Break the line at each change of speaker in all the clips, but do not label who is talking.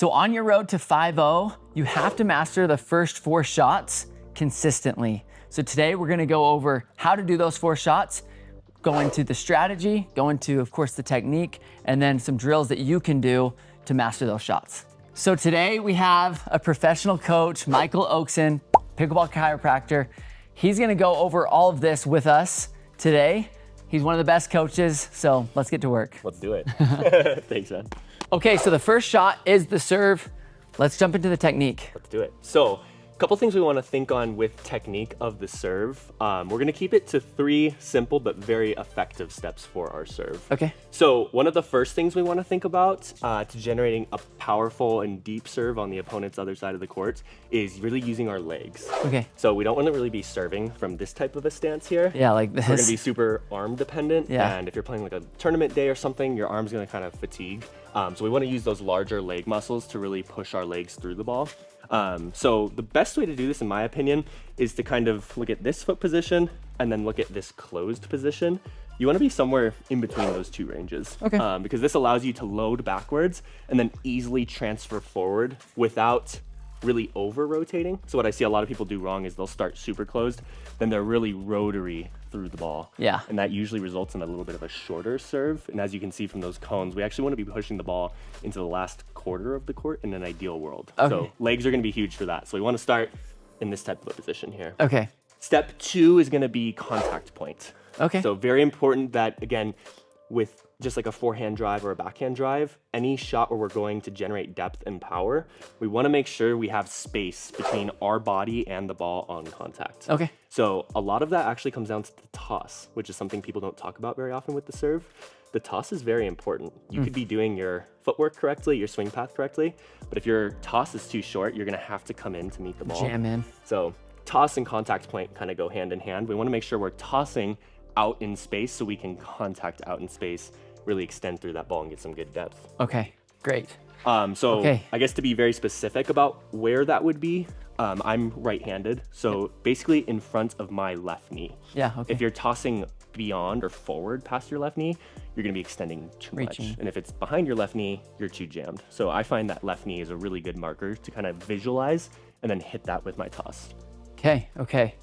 So on your road to 5-0, you have to master the first 4 shots consistently. So today we're gonna go over how to do those 4 shots, go into the strategy, go into, of course, the technique, and then some drills that you can do to master those shots. So today we have a professional coach, Michael Oakson, Pickleball Chiropractor. He's gonna go over all of this with us today. He's one of the best coaches, so let's get to work.
Let's do it. Thanks, man.
Okay, so the first shot is the serve. Let's jump into the technique.
Let's do it. So, a couple things we want to think on with technique of the serve. We're going to keep it to 3 simple but very effective steps for our serve.
Okay.
So, one of the first things we want to think about to generating a powerful and deep serve on the opponent's other side of the court is really using our legs.
Okay.
So, we don't want to really be serving from this type of a stance here.
Yeah, like this.
We're going to be super arm dependent.
Yeah.
And if you're playing like a tournament day or something, your arm's going to kind of fatigue. So we want to use those larger leg muscles to really push our legs through the ball. So the best way to do this, in my opinion, is to kind of look at this foot position and then look at this closed position. You want to be somewhere in between those 2 ranges.
Okay.
Because this allows you to load backwards and then easily transfer forward without really over rotating. So what I see a lot of people do wrong is they'll start super closed, then they're really rotary through the ball.
Yeah.
And that usually results in a little bit of a shorter serve. And as you can see from those cones, we actually want to be pushing the ball into the last quarter of the court in an ideal world.
Okay.
So legs are going to be huge for that. So we want to start in this type of a position here.
Okay.
Step 2 is going to be contact point.
Okay.
So very important that, again, with just like a forehand drive or a backhand drive, any shot where we're going to generate depth and power, we want to make sure we have space between our body and the ball on contact.
Okay.
So a lot of that actually comes down to the toss, which is something people don't talk about very often with the serve. The toss is very important. You could be doing your footwork correctly, your swing path correctly, but if your toss is too short, you're going to have to come in to meet the ball.
Jam in.
So toss and contact point kind of go hand in hand. We want to make sure we're tossing out in space so we can contact out in space, really extend through that ball and get some good depth.
Okay, great.
Okay. I guess to be very specific about where that would be, I'm right-handed, so basically in front of my left knee.
Yeah, okay.
If you're tossing beyond or forward past your left knee, you're gonna be extending too much. And if it's behind your left knee, you're too jammed. So I find that left knee is a really good marker to kind of visualize and then hit that with my toss.
Okay, okay.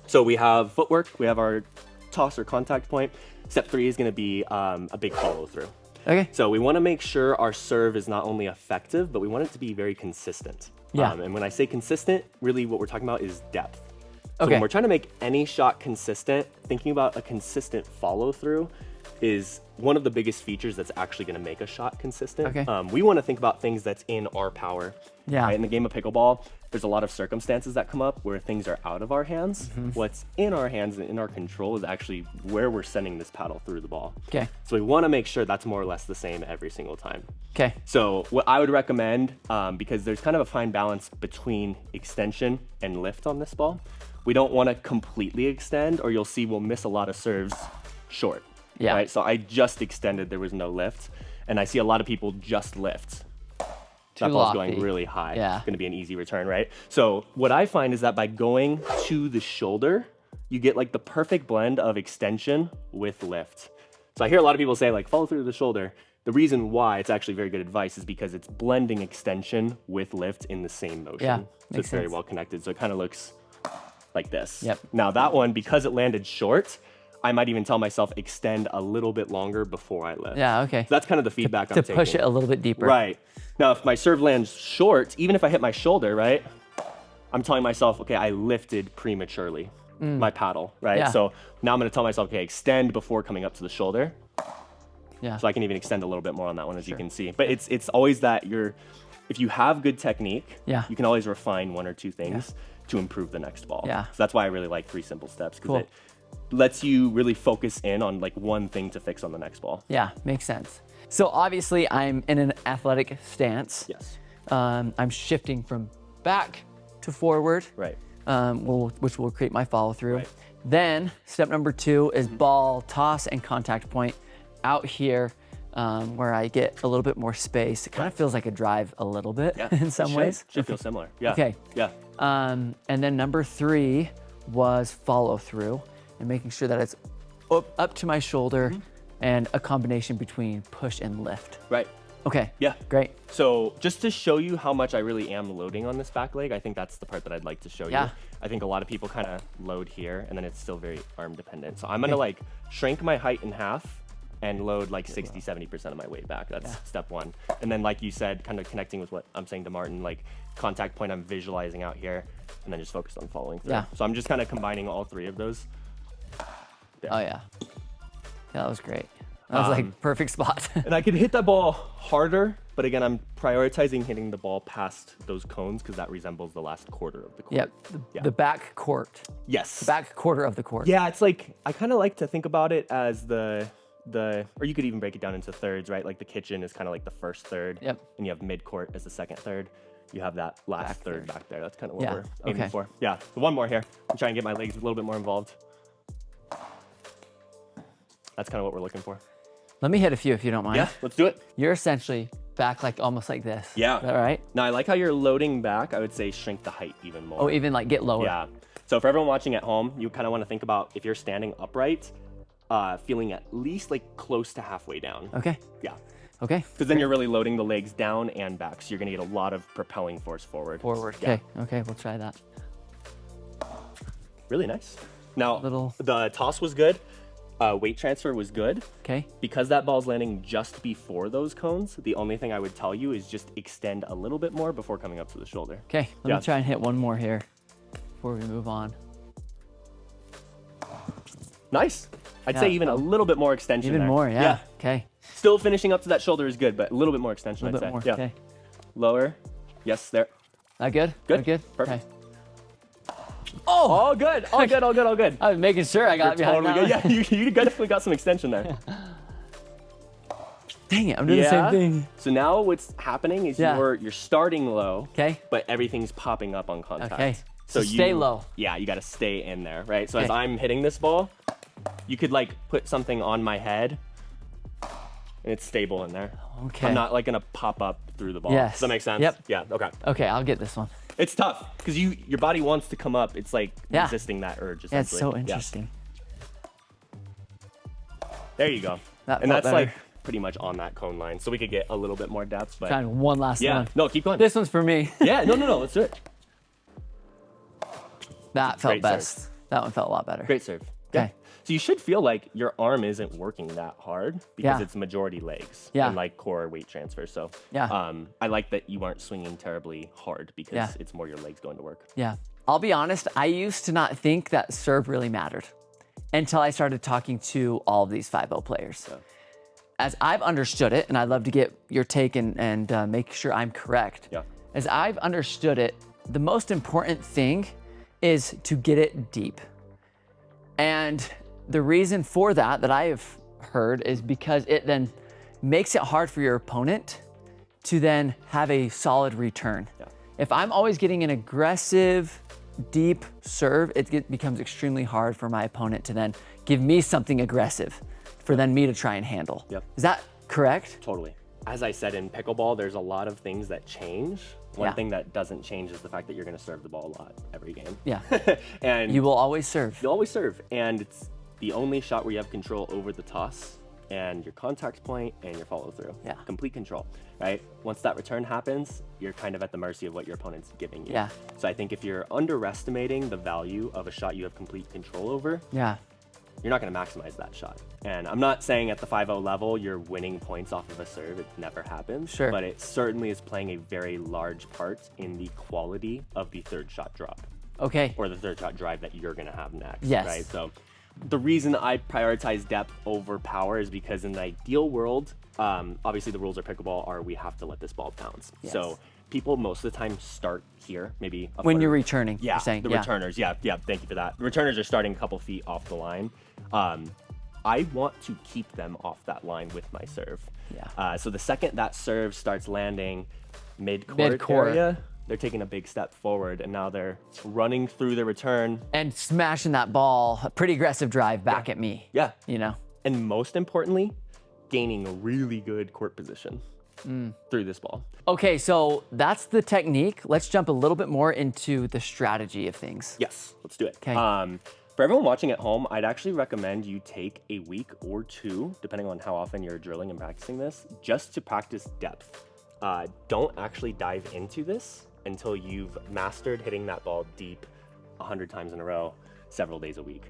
So we have footwork, we have our toss or contact point. Step 3 is gonna be a big follow through.
Okay.
So we wanna make sure our serve is not only effective, but we want it to be very consistent.
Yeah.
And when I say consistent, really what we're talking about is depth. So
Okay.
when we're trying to make any shot consistent, thinking about a consistent follow through is one of the biggest features that's actually gonna make a shot consistent.
Okay.
We wanna think about things that's in our power.
Yeah.
Right? In the game of pickleball, there's a lot of circumstances that come up where things are out of our hands. What's in our hands and in our control is actually where we're sending this paddle through the ball.
Okay.
So we want to make sure that's more or less the same every single time.
Okay.
So what I would recommend, because there's kind of a fine balance between extension and lift on this ball, we don't want to completely extend, or you'll see we'll miss a lot of serves short.
Yeah.
Right. So I just extended, there was no lift, and I see a lot of people just lift. That
Too
ball's
lofty.
going really high.
Yeah.
It's going to be an easy return, right? So what I find is that by going to the shoulder, you get like the perfect blend of extension with lift. So I hear a lot of people say like follow through the shoulder. The reason why it's actually very good advice is because it's blending extension with lift in the same motion.
Yeah,
So
makes
it's very
sense.
well connected. So it kind of looks like this.
Yep.
Now that one, because it landed short, I might even tell myself extend a little bit longer before I lift.
Yeah, okay.
So that's kind of the feedback I'm
To
taking.
push it a little bit deeper.
Right. Now, if my serve lands short, even if I hit my shoulder, right, I'm telling myself, okay, I lifted prematurely my paddle, right?
Yeah.
So now I'm going to tell myself, okay, extend before coming up to the shoulder.
Yeah.
So I can even extend a little bit more on that one, as you can see. But it's always that if you have good technique,
Yeah.
you can always refine 1 or 2 things to improve the next ball.
Yeah.
So that's why I really like 3 simple steps, because
Cool.
it lets you really focus in on like one thing to fix on the next ball.
Yeah, makes sense. So obviously I'm in an athletic stance.
Yes.
I'm shifting from back to forward,
Right.
which will create my follow through.
Right.
Then step number 2 is ball toss and contact point out here, where I get a little bit more space. It kind of feels like a drive a little bit in some ways.
Should feel similar. Yeah.
Okay.
Yeah.
And then number 3 was follow through and making sure that it's up to my shoulder and a combination between push and lift.
Right.
Okay.
Yeah.
Great.
So just to show you how much I really am loading on this back leg, I think that's the part that I'd like to show
Yeah.
you. I think a lot of people kind of load here and then it's still very arm dependent. So I'm gonna like shrink my height in half and load like 60, 70% of my weight back. That's step one. And then like you said, kind of connecting with what I'm saying to Martin, like contact point I'm visualizing out here and then just focus on following through.
Yeah.
So I'm just kind of combining all three of those.
Oh yeah. That was great. That was like perfect spot.
And I could hit that ball harder, but again, I'm prioritizing hitting the ball past those cones because that resembles the last quarter of the court.
Yep. The back court.
Yes.
The back quarter of the court.
Yeah, it's like, I kind of like to think about it as or you could even break it down into thirds, right? Like the kitchen is kind of like the first third.
Yep.
And you have mid-court as the second third. You have that last
Back
third
third.
back there. That's kind of what
Yeah,
we're aiming
okay.
for. Yeah, so one more here. I'm trying to get my legs a little bit more involved. That's kind of what we're looking for.
Let me hit a few if you don't mind.
Yeah, let's do it.
You're essentially back like almost like this.
Yeah.
Is that right?
Now, I like how you're loading back. I would say shrink the height even more.
Oh, even like get lower.
Yeah. So for everyone watching at home, you kind of want to think about if you're standing upright, feeling at least like close to halfway down.
Okay.
Yeah.
Okay.
Because then you're really loading the legs down and back. So you're going to get a lot of propelling force forward.
Forward.
Yeah.
Okay. Okay. We'll try that.
Really nice. Now,
Little-
the toss was good. Weight transfer was good.
Okay.
Because that ball's landing just before those cones, the only thing I would tell you is just extend a little bit more before coming up to the shoulder.
Okay. Let
Yeah.
me try and hit one more here before we move on.
Nice. I'd
Yeah,
say even a
felt-
little bit more extension
Even
there.
more. Yeah. Okay.
Still finishing up to that shoulder is good, but a little bit more extension,
A
I'd
little
say.
bit more.
Yeah.
Okay.
Lower. Yes, there.
That good?
Good.
That good?
Perfect.
Okay. Oh!
All good. All good. All good. All good.
I was making sure I got
You're
behind
totally
that
good.
one.
Yeah, you definitely got some extension there.
Dang it, I'm doing the same thing.
So now what's happening is
Yeah.
you're starting low,
Okay.
but everything's popping up on contact.
Okay.
So
So stay low.
Yeah, you got to stay in there, right? So as
Okay.
I'm hitting this ball, you could like put something on my head, and it's stable in there.
Okay.
I'm not like gonna pop up through the ball.
Yes.
Does that make sense?
Yep.
Yeah. Okay.
Okay, I'll get this one.
It's tough because your body wants to come up. It's like
Yeah.
resisting that urge.
Yeah, it's
Essentially.
so interesting.
There you go.
That
And
felt
that's
better.
like pretty much on that cone line, so we could get a little bit more depth. But
Trying one last
yeah,
one.
no, keep going.
This one's for me.
Yeah, no, let's do it.
That felt
Great serve.
best. That one felt a lot better.
Great serve.
Okay.
Yeah. So you should feel like your arm isn't working that hard because
Yeah.
it's majority legs
Yeah.
and like core weight transfer. So
Yeah.
I like that you aren't swinging terribly hard because
Yeah.
it's more your legs going to work.
Yeah. I'll be honest, I used to not think that serve really mattered until I started talking to all of these 5-0 players. As I've understood it, and I'd love to get your take and make sure I'm correct.
Yeah.
As I've understood it, the most important thing is to get it deep. And the reason for that I have heard is because it then makes it hard for your opponent to then have a solid return.
Yeah.
If I'm always getting an aggressive, deep serve, it becomes extremely hard for my opponent to then give me something aggressive for then me to try and handle.
Yep.
Is that correct?
Totally. As I said, in pickleball, there's a lot of things that change. One
Yeah.
thing that doesn't change is the fact that you're going to serve the ball a lot every game.
Yeah.
And
You will always serve.
you'll always serve. And it's the only shot where you have control over the toss and your contact point and your follow through.
Yeah.
Complete control, right? Once that return happens, you're kind of at the mercy of what your opponent's giving you.
Yeah.
So I think if you're underestimating the value of a shot you have complete control over,
Yeah.
you're not going to maximize that shot. And I'm not saying at the 5-0 level you're winning points off of a serve. It never happens.
Sure.
But it certainly is playing a very large part in the quality of the third shot drop
Okay.
or the third shot drive that you're going to have next.
Yes.
Right. So the reason I prioritize depth over power is because in the ideal world, obviously the rules of pickleball are we have to let this ball bounce.
Yes.
So people most of the time start here, maybe a
When
foot
you're
or-
returning,
yeah,
you're saying.
the
Yeah.
returners. Yeah, thank you for that. The returners are starting a couple feet off the line. I want to keep them off that line with my serve.
Yeah.
So the second that serve starts landing mid-court
Mid-court.
area, they're taking a big step forward, and now they're running through the return.
And smashing that ball, a pretty aggressive drive back at me.
Yeah.
You know?
And most importantly, gaining a really good court position through this ball.
Okay, so that's the technique. Let's jump a little bit more into the strategy of things.
Yes, let's do it.
Okay.
For everyone watching at home, I'd actually recommend you take a week or two, depending on how often you're drilling and practicing this, just to practice depth. Don't actually dive into this until you've mastered hitting that ball deep 100 times in a row, several days a week.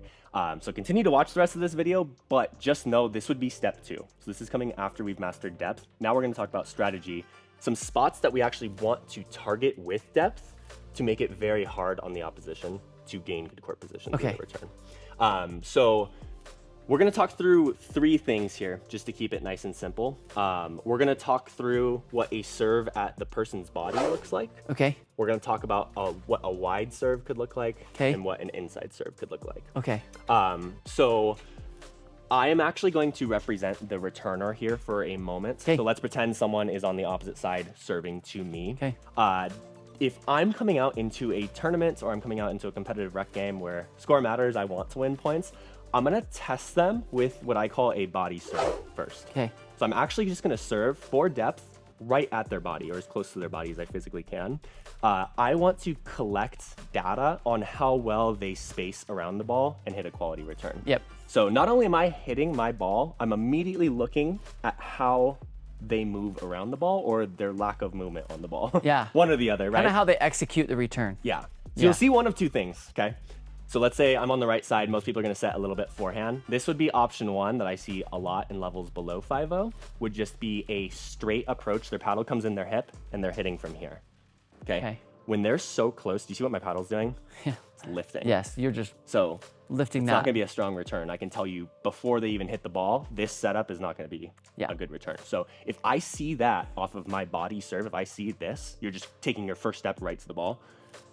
So continue to watch the rest of this video, but just know this would be step 2. So this is coming after we've mastered depth. Now we're gonna talk about strategy, some spots that we actually want to target with depth to make it very hard on the opposition to gain good court position through the return. So we're gonna talk through 3 things here, just to keep it nice and simple. We're gonna talk through what a serve at the person's body looks like.
Okay.
We're gonna talk about what a wide serve could look like, and what an inside serve could look like.
Okay.
So I am actually going to represent the returner here for a moment. So let's pretend someone is on the opposite side serving to me.
Okay.
If I'm coming out into a tournament or I'm coming out into a competitive rec game where score matters, I want to win points, I'm gonna test them with what I call a body serve first.
Okay.
So I'm actually just gonna serve for depth right at their body, or as close to their body as I physically can. I want to collect data on how well they space around the ball and hit a quality return.
Yep.
So not only am I hitting my ball, I'm immediately looking at how they move around the ball or their lack of movement on the ball.
Yeah.
One or the other, right?
Kind of how they execute the return.
Yeah. So you'll see one of 2 things, okay? So let's say I'm on the right side. Most people are gonna set a little bit forehand. This would be option 1 that I see a lot in levels below 5-0, would just be a straight approach. Their paddle comes in their hip and they're hitting from here, okay? When they're so close, do you see what my paddle's doing?
Yeah.
It's lifting.
Yes, you're just lifting
it's
that.
not gonna be a strong return. I can tell you before they even hit the ball, this setup is not gonna be a good return. So if I see that off of my body serve, if I see this, you're just taking your first step right to the ball,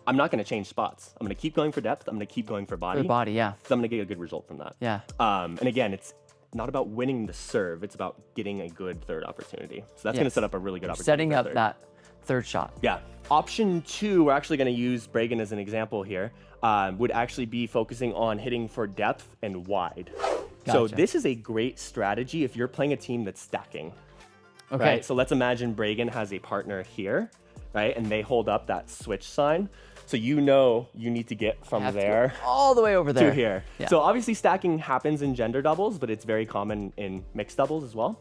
I'm not gonna change spots. I'm gonna keep going for depth. I'm gonna keep going for body.
For body, yeah.
So I'm gonna get a good result from that.
Yeah.
And again, it's not about winning the serve. It's about getting a good third opportunity. So that's gonna set up a really good opportunity.
Setting up that third shot.
Yeah. Option 2, we're actually gonna use Bragan as an example here, would actually be focusing on hitting for depth and wide. So this is a great strategy if you're playing a team that's stacking. Okay. Right? So let's imagine Bragan has a partner here, right? And they hold up that switch sign. So you know you need to get from there
all the way over there
to here. Yeah. So obviously stacking happens in gender doubles, but it's very common in mixed doubles as well.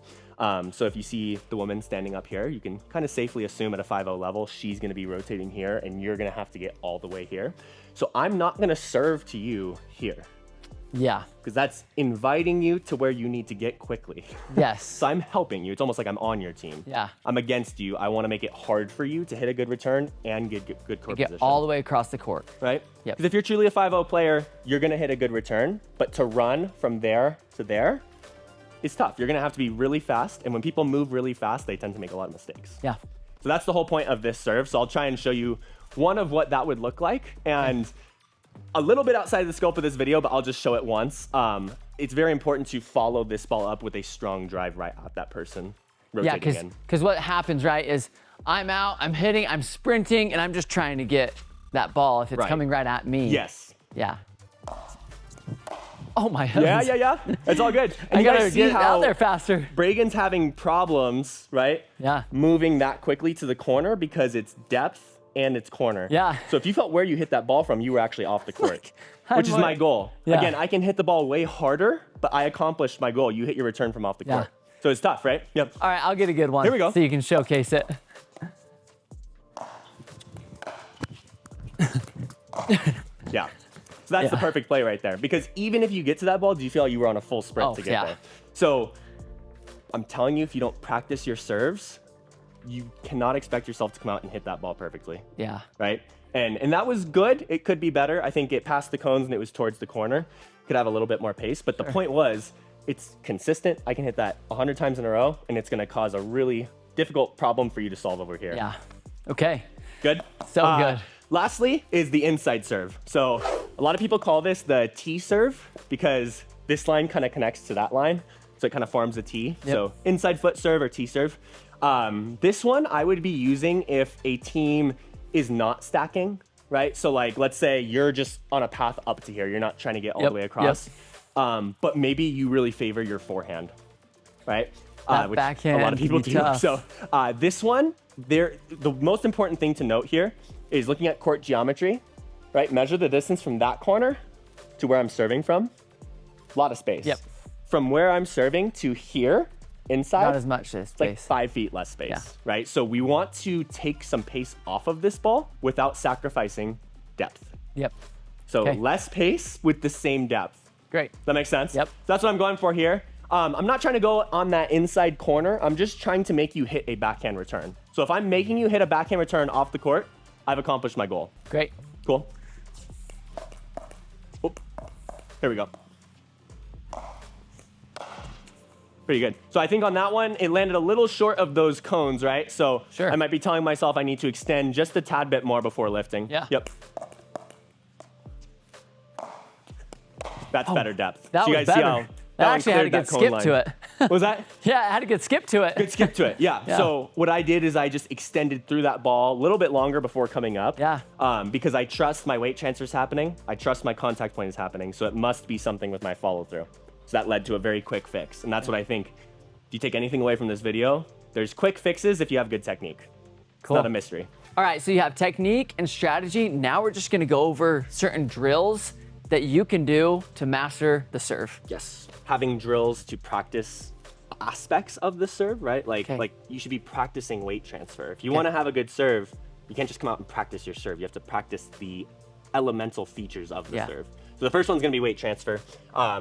So if you see the woman standing up here, you can kind of safely assume at a 5-0 level, she's gonna be rotating here and you're gonna have to get all the way here. So I'm not gonna serve to you here.
Yeah.
Because that's inviting you to where you need to get quickly.
Yes.
So I'm helping you. It's almost like I'm on your team.
Yeah.
I'm against you. I want to make it hard for you to hit a good return and get good court position.
Get all the way across the court.
Right?
Yeah.
Because if you're truly a 5-0 player, you're going to hit a good return. But to run from there to there, it's tough. You're going to have to be really fast. And when people move really fast, they tend to make a lot of mistakes.
Yeah.
So that's the whole point of this serve. So I'll try and show you one of what that would look like. And a little bit outside of the scope of this video, but I'll just show it once. It's very important to follow this ball up with a strong drive right at that person.
Yeah, because what happens, right, is I'm out, I'm hitting, I'm sprinting, and I'm just trying to get that ball if it's coming right at me.
Yes.
Yeah. Oh my heavens.
Yeah. It's all good. And
I
you
gotta
guys see
get
how
out there faster.
Bragan's having problems, right?
Yeah.
Moving that quickly to the corner because it's depth and it's corner.
Yeah.
So if you felt where you hit that ball from, you were actually off the court, which is my goal. Yeah. Again, I can hit the ball way harder, but I accomplished my goal. You hit your return from off the court. So it's tough, right? Yep.
All right, I'll get a good one.
Here we go.
So you can showcase it.
Yeah. So that's the perfect play right there. Because even if you get to that ball, do you feel like you were on a full sprint to get there? So I'm telling you, if you don't practice your serves, you cannot expect yourself to come out and hit that ball perfectly.
Yeah.
Right? And that was good. It could be better. I think it passed the cones and it was towards the corner. Could have a little bit more pace. But the point was, it's consistent. I can hit that 100 times in a row, and it's going to cause a really difficult problem for you to solve over here.
Yeah. Okay.
Good?
So good.
Lastly is the inside serve. So a lot of people call this the T serve because this line kind of connects to that line. So it kind of forms a T. Yep. So inside foot serve or T serve. This one I would be using if a team is not stacking, right? So like, let's say you're just on a path up to here. You're not trying to get all the way across. But maybe you really favor your forehand, right?
Which backhand,
a lot of people do.
Tough.
So this one, the most important thing to note here is looking at court geometry, right? Measure the distance from that corner to where I'm serving from, a lot of space.
Yep.
From where I'm serving to here, inside,
Not as much space.
it's like 5 feet less space,
Yeah.
right? So we want to take some pace off of this ball without sacrificing depth.
Yep.
So
Okay.
less pace with the same depth.
Great.
That makes sense?
Yep.
So that's what I'm going for here. I'm not trying to go on that inside corner. I'm just trying to make you hit a backhand return. So if I'm making you hit a backhand return off the court, I've accomplished my goal.
Great.
Cool. Oop. Here we go. Pretty good. So I think on that one, it landed a little short of those cones, right? So
Sure.
I might be telling myself I need to extend just a tad bit more before lifting.
Yeah.
Yep. That's better depth.
That
so you
was
guys see
better.
how
That
one
actually had a
cleared
good
that cone
skip
line.
to it.
What was that?
Yeah, I had a good skip to it.
Good skip to it. Yeah.
Yeah.
So what I did is I just extended through that ball a little bit longer before coming up.
Yeah.
Because I trust my weight transfer's happening. I trust my contact point is happening. So it must be something with my follow through. So that led to a very quick fix. And that's what I think. If you take anything away from this video, there's quick fixes if you have good technique.
Cool.
It's not a mystery.
All right, so you have technique and strategy. Now we're just gonna go over certain drills that you can do to master the serve.
Yes. Having drills to practice aspects of the serve, right?
Okay.
Like you should be practicing weight transfer. If you want to have a good serve, you can't just come out and practice your serve. You have to practice the elemental features of the
Yeah.
serve. So the first one's going to be weight transfer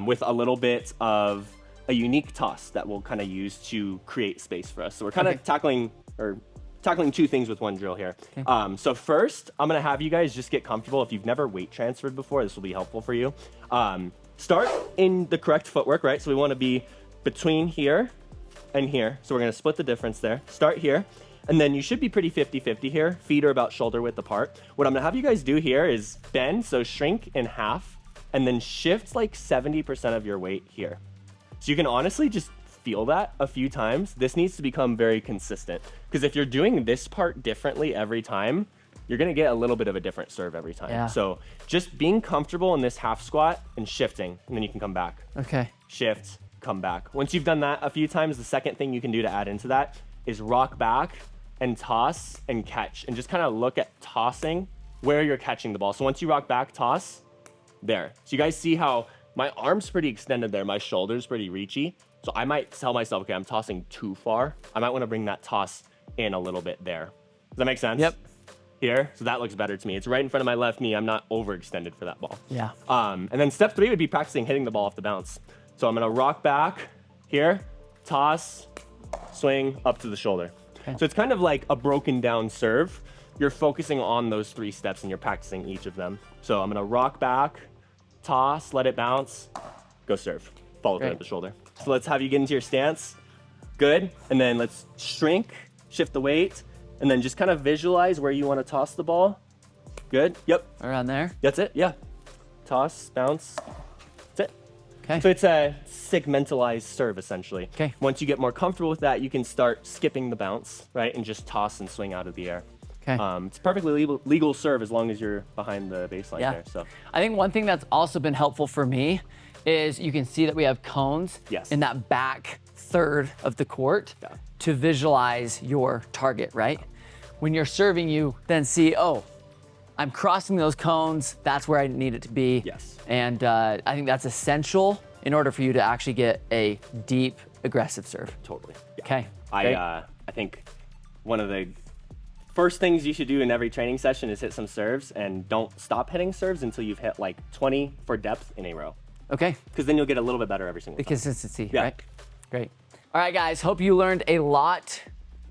with a little bit of a unique toss that we'll kind of use to create space for us. So we're kind of tackling two things with one drill here. So first, I'm gonna have you guys just get comfortable. If you've never weight transferred before, this will be helpful for you. Start in the correct footwork, right? So we wanna be between here and here. So we're gonna split the difference there. Start here, and then you should be pretty 50-50 here. Feet are about shoulder width apart. What I'm gonna have you guys do here is bend, so shrink in half, and then shift like 70% of your weight here. So you can honestly just feel that a few times. This needs to become very consistent, because if you're doing this part differently every time, you're gonna get a little bit of a different serve every time.
Yeah.
So just being comfortable in this half squat and shifting, and then you can come back.
Okay.
Shift, come back. Once you've done that a few times, the second thing you can do to add into that is rock back and toss and catch, and just kind of look at tossing where you're catching the ball. So once you rock back, toss, there. So you guys see how my arm's pretty extended there, my shoulder's pretty reachy. So I might tell myself, okay, I'm tossing too far. I might want to bring that toss in a little bit there. Does that make sense?
Yep.
Here, so that looks better to me. It's right in front of my left knee. I'm not overextended for that ball.
Yeah.
And then step 3 would be practicing hitting the ball off the bounce. So I'm gonna rock back here, toss, swing up to the shoulder.
Okay.
So it's kind of like a broken down serve. You're focusing on those 3 steps and you're practicing each of them. So I'm gonna rock back, toss, let it bounce, go serve. Follow through
Great.
at the shoulder. So let's have you get into your stance. Good. And then let's shrink, shift the weight, and then just kind of visualize where you want to toss the ball. Good. Yep.
Around there.
That's it. Yeah. Toss, bounce. That's it.
Okay.
So it's a segmentalized serve, essentially.
Okay.
Once you get more comfortable with that, you can start skipping the bounce, right? And just toss and swing out of the air.
Okay.
It's perfectly legal serve as long as you're behind the baseline
Yeah.
there. So
I think one thing that's also been helpful for me is you can see that we have cones
Yes.
in that back third of the court
Yeah.
to visualize your target, right? When you're serving, you then see, oh, I'm crossing those cones. That's where I need it to be.
Yes.
And I think that's essential in order for you to actually get a deep, aggressive serve.
totally. Yeah.
Okay. Great.
I think one of the first things you should do in every training session is hit some serves, and don't stop hitting serves until you've hit like 20 for depth in a row.
Okay.
Because then you'll get a little bit better every single
The
time.
consistency,
Yeah.
right? Great. All right, guys, hope you learned a lot.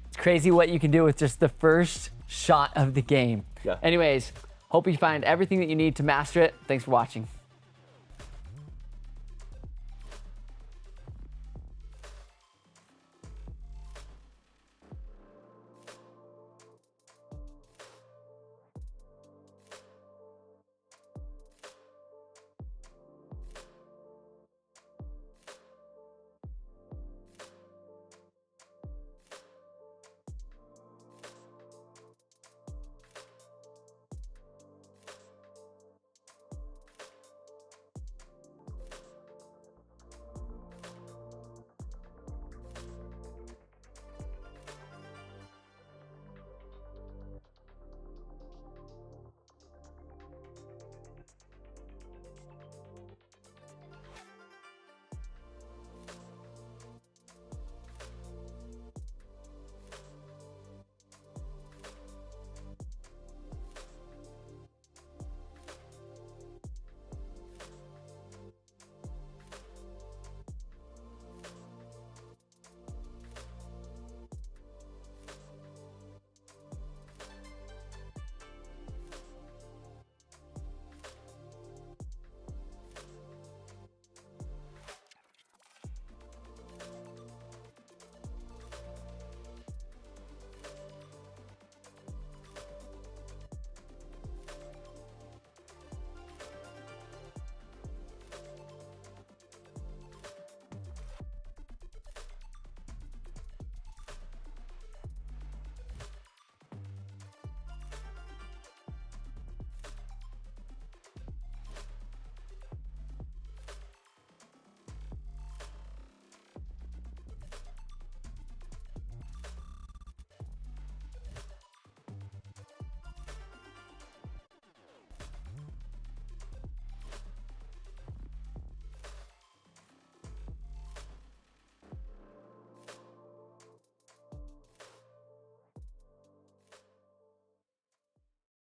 It's crazy what you can do with just the first shot of the game.
Yeah.
Anyways, hope you find everything that you need to master it. Thanks for watching.